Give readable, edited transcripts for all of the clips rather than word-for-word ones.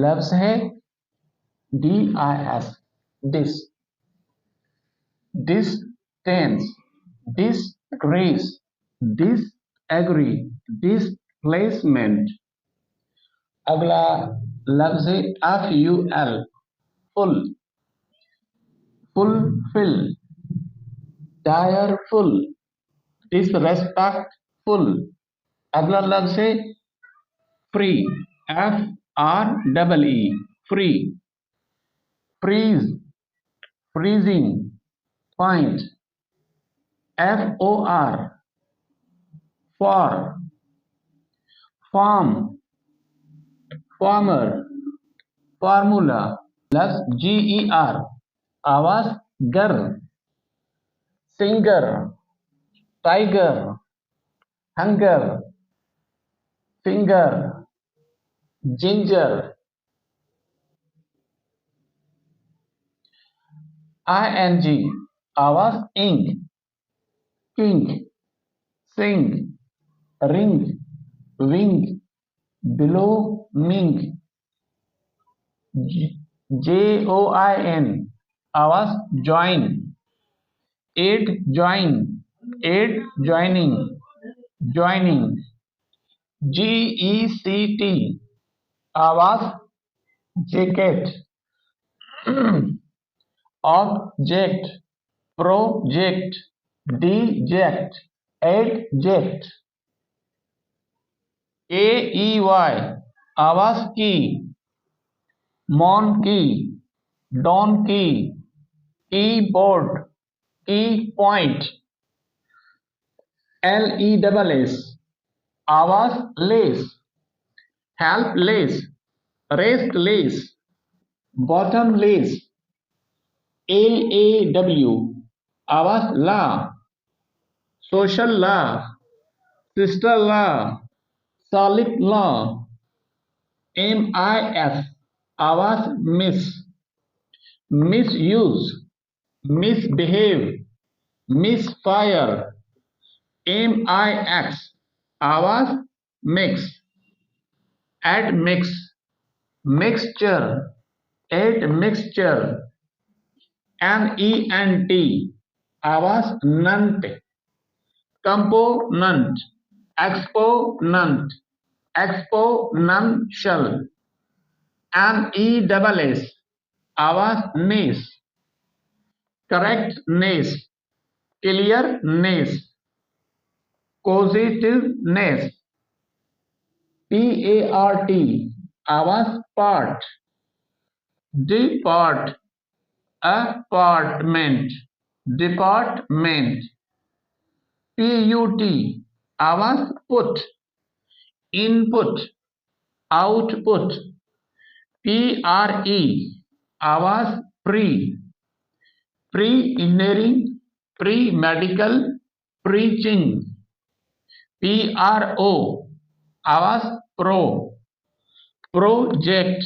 लफ्ज है DIS, dis, distance, disgrace, disagree, displacement. अगला लफ्ज है FUL, ful, fulfil, direful, disrespectful. अगला लफ्ज है free, FREE, free, freeze, freezing, point, FOR, for, form, former, formula. लफ्ज GER, आवाज ger, singer, tiger, hunger, finger, ginger. ING, आवाज ing, king, sing, ring, wing, below, ming. JOIN, आवाज join, at, join, at, joining, joining. GECT, आवाज jacket, object, project, deject, adject. AEY, आवाज key, monkey, donkey, keyboard, की point. LESS, आवाज less, helpless, restless, bottomless. LAW, आवाज law, social law, sister law, solid law. MIS, आवाज mis, misuse, misbehave, misfire. MIX, आवाज mix, admix, mixture, admixture. NENT, आवाज nent, component, exponent, exponential. NESS, आवाज ness, correctness, clearness, positiveness. PART, आवाज part, depart, apartment, department. PUT, आवाज put, input, output. PRE, आवाज pre, pre engineering, pre medical, preaching. PRO, आवाज pro, project,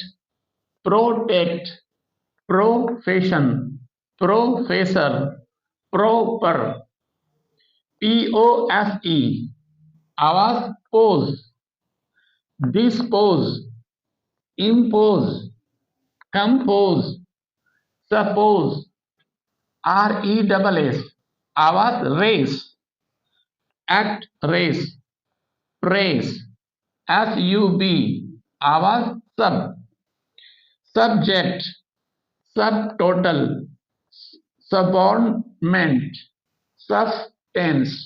protect, profession, professor, proper. POSE, आवाज pose, dispose, impose, compose, suppose. RESS, आवाज ress, actress, press. SUB, आवाज सब, subject, सब total, subordinate, subtends.